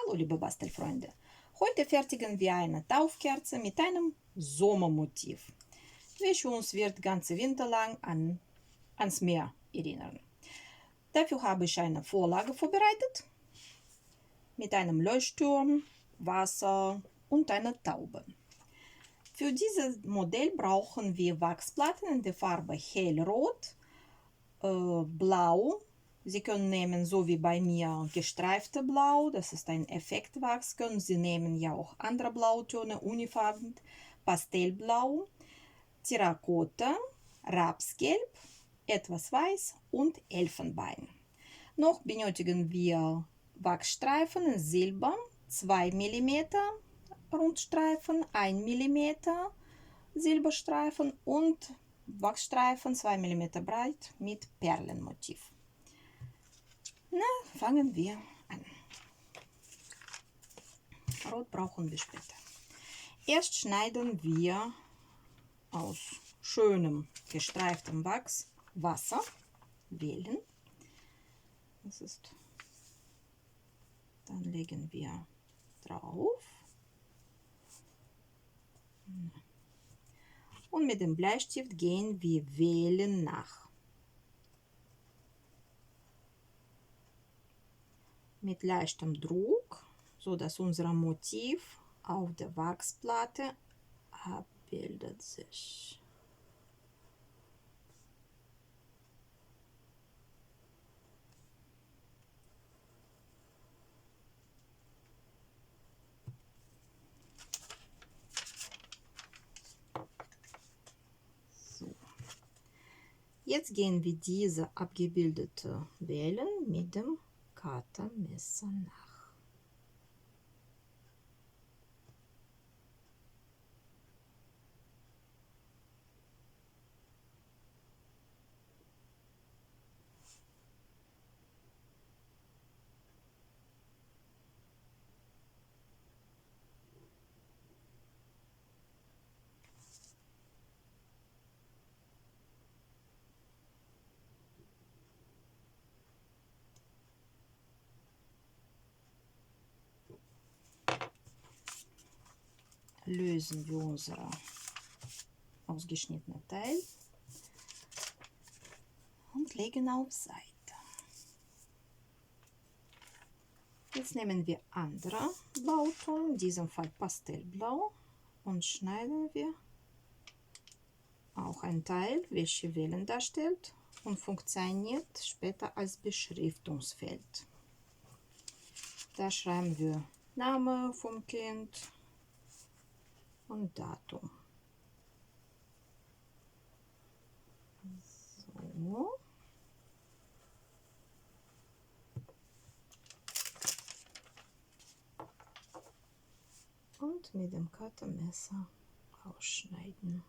Hallo liebe Bastelfreunde, heute fertigen wir eine Taufkerze mit einem Sommermotiv, welche uns wird ganze Winter lang ans Meer erinnern. Dafür habe ich eine Vorlage vorbereitet mit einem Leuchtturm, Wasser und einer Taube. Für dieses Modell brauchen wir Wachsplatten in der Farbe hellrot, blau. Sie können nehmen, so wie bei mir, gestreifte Blau, das ist ein Effektwachs. Können Sie nehmen ja auch andere Blautöne, unifarben, Pastellblau, Terrakotta, Rapsgelb, etwas Weiß und Elfenbein. Noch benötigen wir Wachsstreifen in Silber, 2 mm Rundstreifen, 1 mm Silberstreifen und Wachsstreifen 2 mm breit mit Perlenmotiv. Na, fangen wir an. Rot brauchen wir später. Erst schneiden wir aus schönem gestreiftem Wachs Wasser wählen. Das ist, dann legen wir drauf und mit dem Bleistift gehen wir wählen nach. Mit leichtem Druck, so dass unser Motiv auf der Wachsplatte abbildet sich. So. Jetzt gehen wir diese abgebildete Wellen mit dem Cuttermesser nach. Lösen wir unser ausgeschnittene Teil und legen auf Seite. Jetzt nehmen wir andere Blauton, in diesem Fall Pastellblau, und schneiden wir auch ein Teil, welches Wellen darstellt und funktioniert später als Beschriftungsfeld. Da schreiben wir Name vom Kind und Datum. So. Und mit dem Cuttermesser ausschneiden.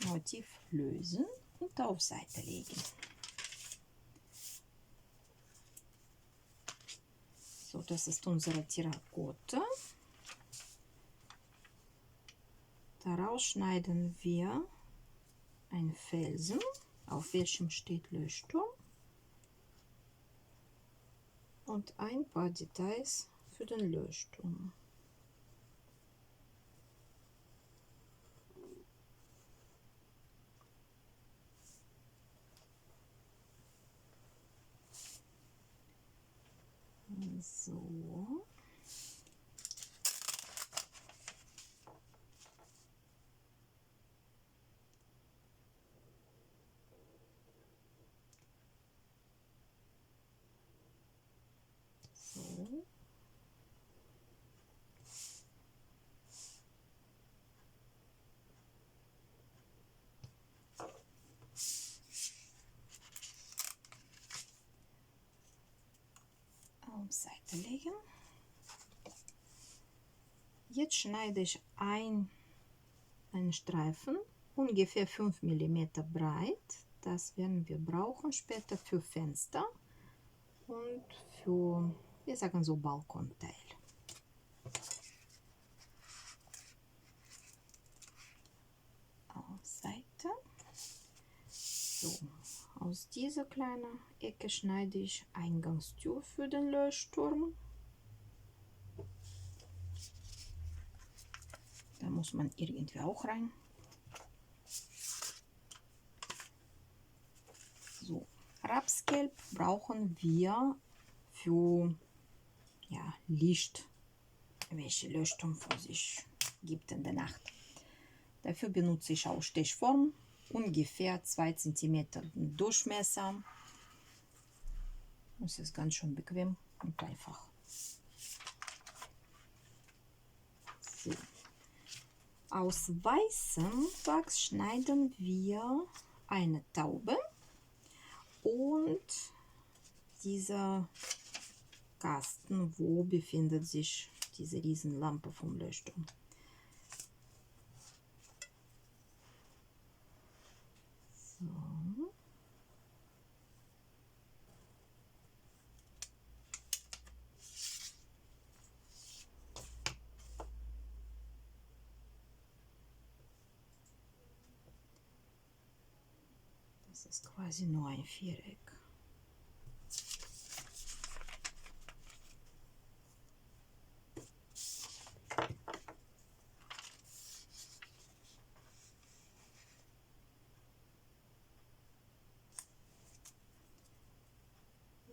Motiv lösen und auf Seite legen. So, das ist unsere Terrakotta. Daraus schneiden wir einen Felsen, auf welchem steht Leuchtturm, und ein paar Details für den Leuchtturm. So. So. Auf Seite legen. Jetzt schneide ich einen Streifen, ungefähr 5 mm breit. Das werden wir brauchen später für Fenster und für, wir sagen so, Balkonteil. So, aus dieser kleinen Ecke schneide ich Eingangstür für den Leuchtturm. Da muss man irgendwie auch rein. So, Rapsgelb brauchen wir für Licht, welche Leuchtturm vor sich gibt in der Nacht. Dafür benutze ich auch Stechform, ungefähr 2 cm Durchmesser. Das ist ganz schön bequem und einfach. So. Aus weißem Wachs schneiden wir eine Taube und dieser Kasten, wo befindet sich diese Riesenlampe vom Leuchtturm. So. Das ist quasi nur ein Viereck.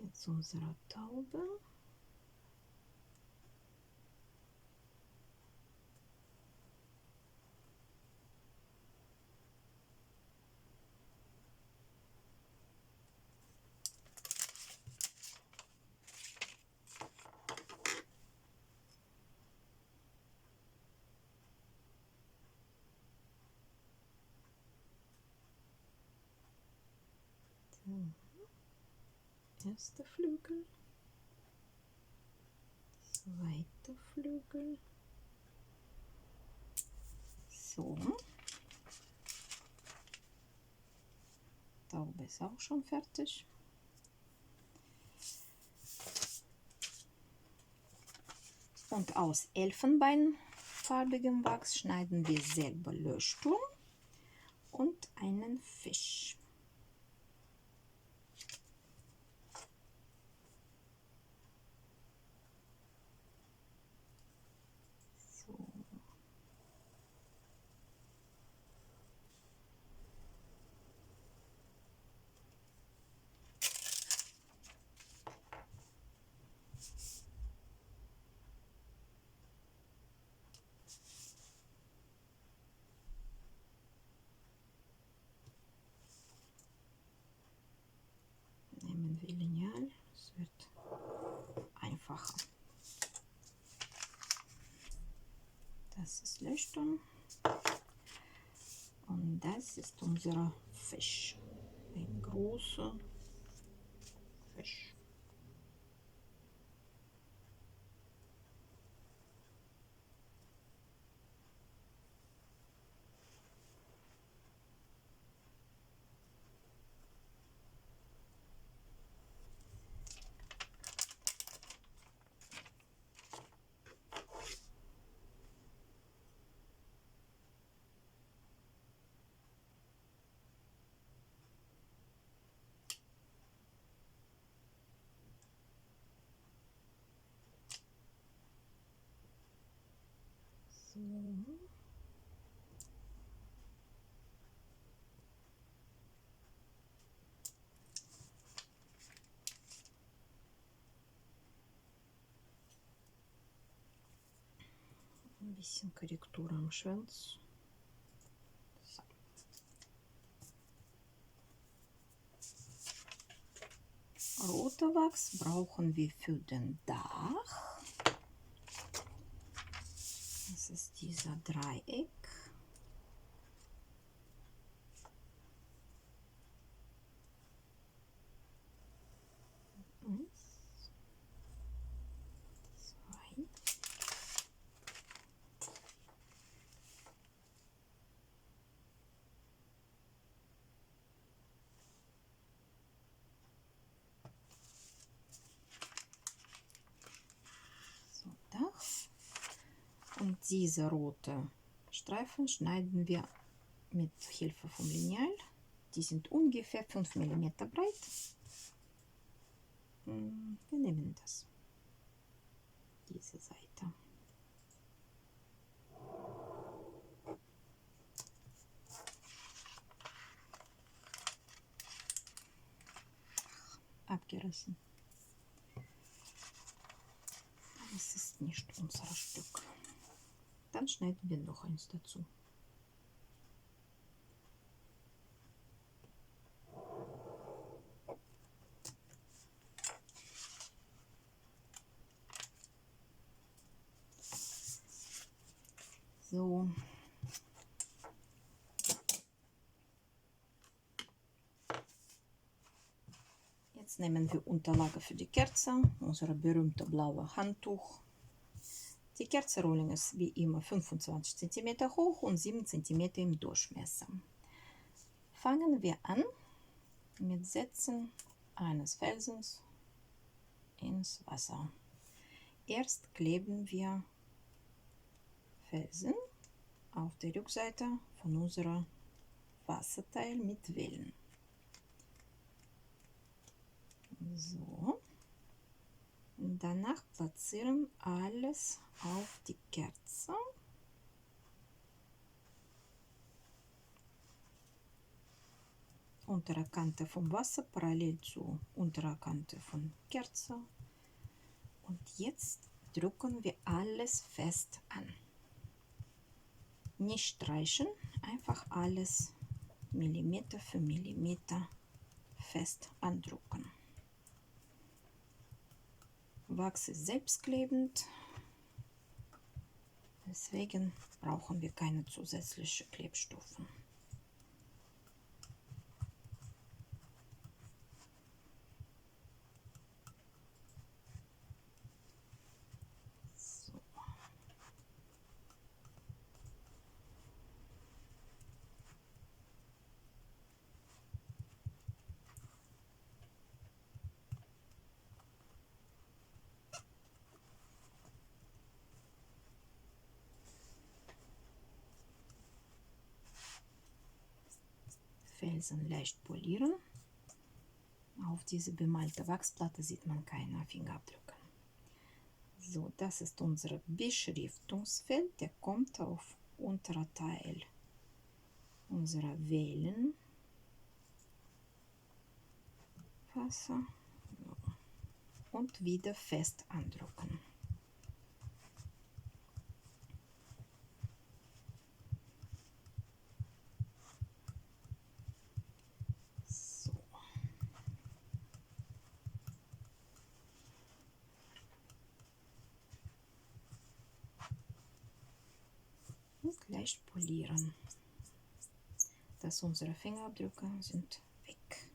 Jetzt unsere Taube. Erster Flügel, zweiter Flügel. So. Taube ist auch schon fertig. Und aus elfenbeinfarbigem Wachs schneiden wir selber Leuchtturm und einen Fisch. So. Nehmen wir Lineal, es wird einfacher. Das ist Leuchtturm und das ist unser Fisch, ein großer Fisch. So. Ein bisschen Korrektur am Schwanz. So. Roter Wachs brauchen wir für den Dach. Das ist dieser Dreieck. Eins, zwei. So, Dach. Und diese rote Streifen schneiden wir mit Hilfe vom Lineal Die sind ungefähr 5 mm breit. Wir nehmen das. Diese Seite. Abgerissen. Das ist nicht unser Stück. Dann schneiden wir noch eins dazu. So. Jetzt nehmen wir Unterlage für die Kerze, unser berühmte blaue Handtuch. Die Kerzerolling ist wie immer 25 cm hoch und 7 cm im Durchmesser. Fangen wir an mit Setzen eines Felsens ins Wasser. Erst kleben wir Felsen auf der Rückseite von unserem Wasserteil mit Wellen. So. Danach platzieren alles auf die Kerze. Untere Kante vom Wasser parallel zur unteren Kante von Kerze. Und jetzt drücken wir alles fest an. Nicht streichen, einfach alles Millimeter für Millimeter fest andrücken. Wachs ist selbstklebend, deswegen brauchen wir keine zusätzlichen Klebstoffe. So. Felsen leicht polieren. Auf diese bemalte Wachsplatte sieht man keine Fingerabdrücke. So, das ist unser Beschriftungsfeld. Der kommt auf unterer Teil unserer Wellen. Wasser. Und wieder fest andrücken. Und leicht polieren, dass unsere Fingerabdrücke sind weg.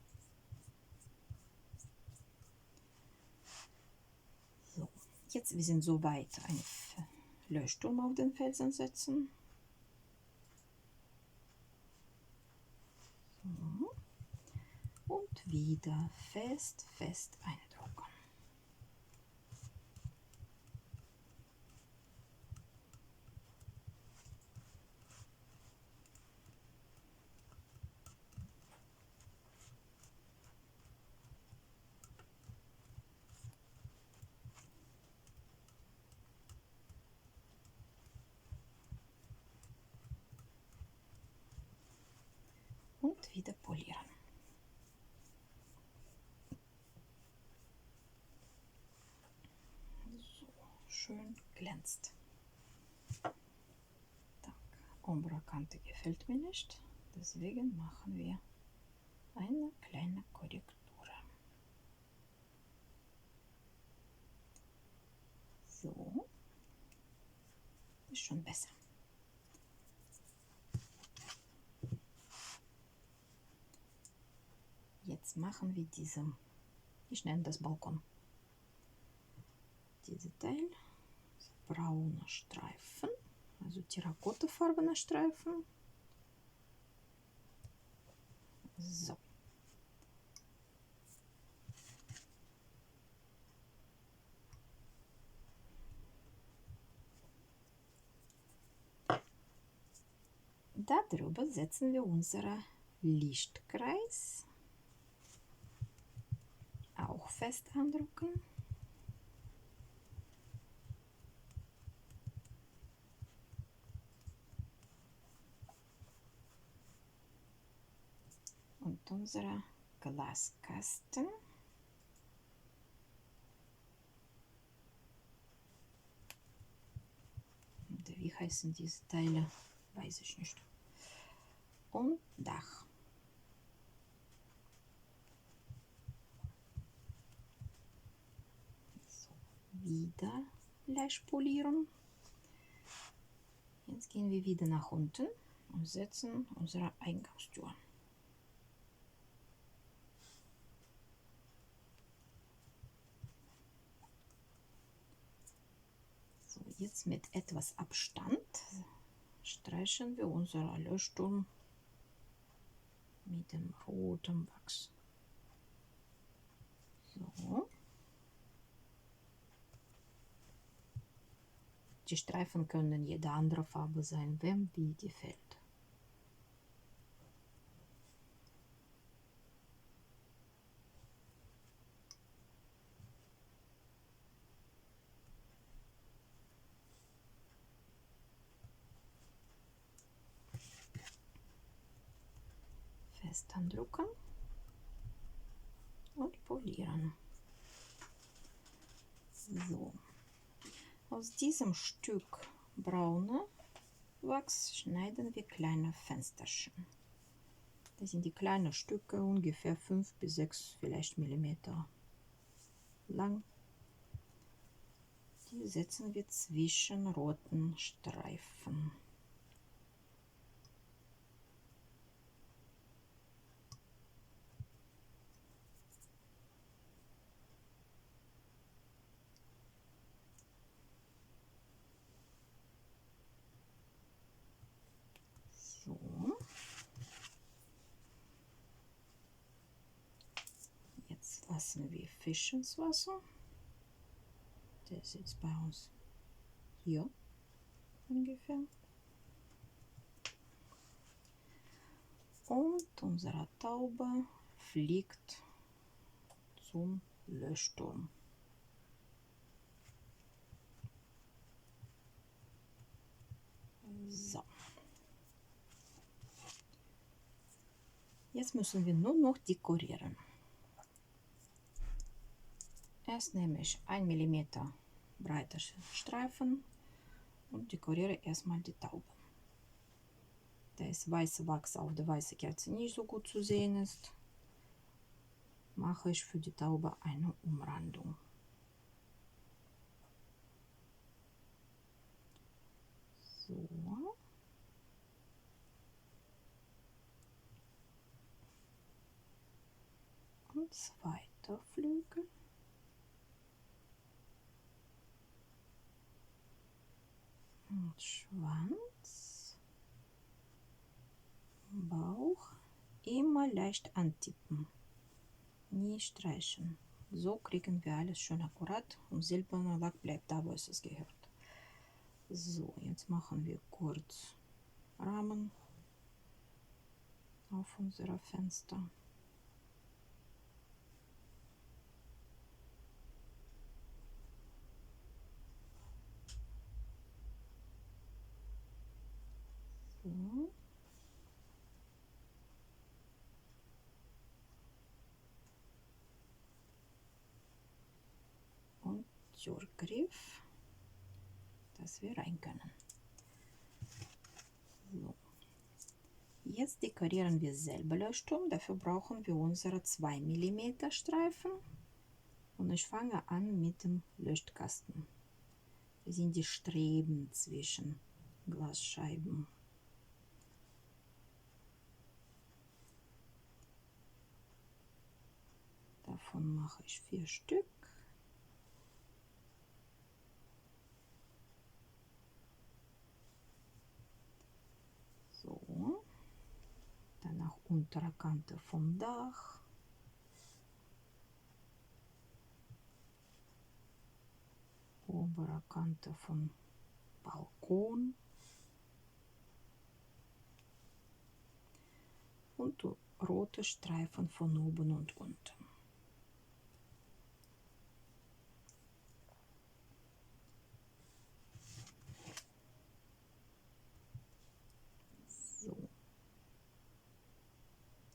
So, jetzt wir sind soweit, einen Leuchtturm auf den Felsen setzen. So. Und wieder fest eindrücken. Und wieder polieren. So, schön glänzt. Umbra-Kante gefällt mir nicht, deswegen machen wir eine kleine Korrektur. So, ist schon besser. Jetzt machen wir diesen, ich nenne das Balkon, diese Teil, braune Streifen, also terrakottafarbene Streifen. So. Darüber setzen wir unsere Lichtkreis. Auch fest andrücken. Und unser Glaskasten. Und wie heißen diese Teile? Weiß ich nicht. Und Dach. So, wieder leicht polieren. Jetzt gehen wir wieder nach unten und setzen unsere Eingangstür. So, jetzt mit etwas Abstand streichen wir unseren Leuchtturm mit dem roten Wachs. So. Die Streifen können jede andere Farbe sein, wem wie gefällt. Fest andrücken und polieren. So. Aus diesem Stück braune Wachs schneiden wir kleine Fensterchen. Das sind die kleinen Stücke, ungefähr 5 bis 6 vielleicht Millimeter lang. Die setzen wir zwischen roten Streifen. So. Jetzt lassen wir Fisch ins Wasser. Der sitzt bei uns hier ungefähr. Und unsere Taube fliegt zum Leuchtturm. So. Jetzt müssen wir nur noch dekorieren. Erst nehme ich 1 mm breite Streifen und dekoriere erstmal die Taube. Da das weiße Wachs auf der weißen Kerze nicht so gut zu sehen ist, mache ich für die Taube eine Umrandung. So. Und zweiter Flügel. Und Schwanz. Bauch. Immer leicht antippen. Nie streichen. So kriegen wir alles schön akkurat und silberner Lack bleibt da, wo es gehört. So, jetzt machen wir kurz Rahmen auf unserer Fenster. So. Und Türgriff, dass wir rein können. So. Jetzt dekorieren wir selber Leuchtturm. Dafür brauchen wir unsere 2 mm Streifen. Und ich fange an mit dem Leuchtkasten. Das sind die Streben zwischen Glasscheiben. Davon mache ich 4 Stück. So. Danach untere Kante vom Dach. Obere Kante vom Balkon. und rote Streifen von oben und unten. So.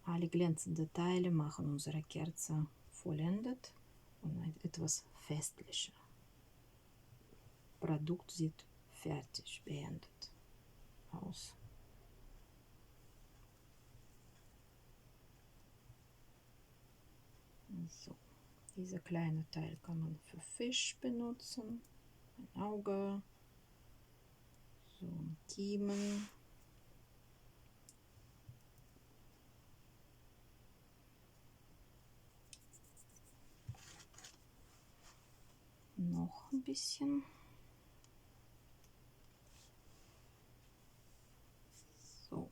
Alle glänzenden Teile machen unsere Kerze vollendet und etwas festlicher. Produkt sieht fertig, beendet aus. So, dieser kleine Teil kann man für Fisch benutzen, ein Auge, so ein Kiemen. Noch ein bisschen. So.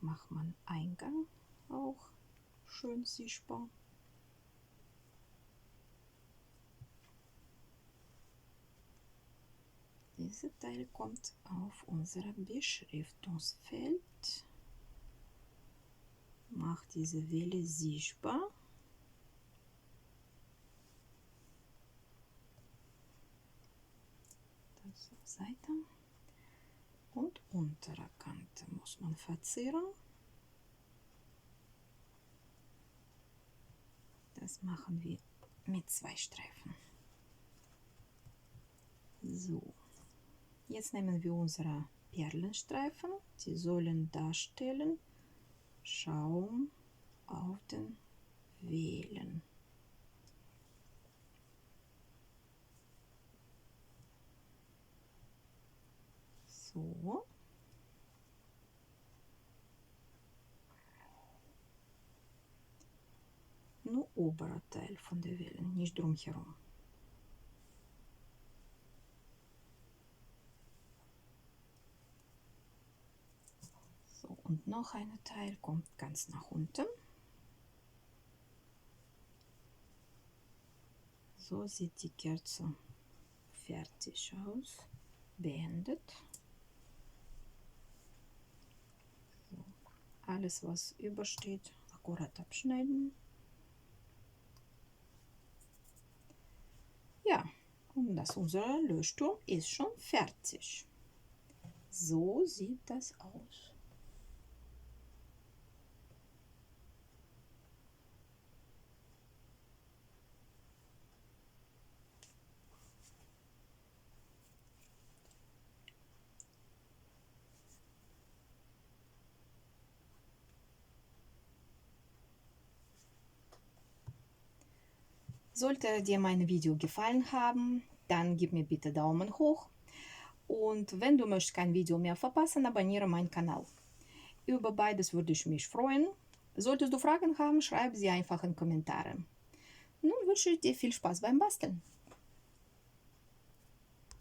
Macht man Eingang auch schön sichtbar. Dieser Teil kommt auf unser Beschriftungsfeld. Macht diese Welle sichtbar. Das auf Seite. Und untere Kante muss man verzieren. Das machen wir mit 2 Streifen. So, jetzt nehmen wir unsere Perlenstreifen. Die sollen darstellen Schaum auf den Wellen. So. Nur oberer Teil von der Wellen, nicht drumherum. So, und noch ein Teil kommt ganz nach unten. So sieht die Kerze fertig aus, beendet. So, alles, was übersteht, akkurat abschneiden. Ja, und unser Leuchtturm ist schon fertig. So sieht das aus. Sollte dir mein Video gefallen haben, dann gib mir bitte Daumen hoch. Und wenn du möchtest kein Video mehr verpassen, abonniere meinen Kanal. Über beides würde ich mich freuen. Solltest du Fragen haben, schreib sie einfach in Kommentare. Nun wünsche ich dir viel Spaß beim Basteln.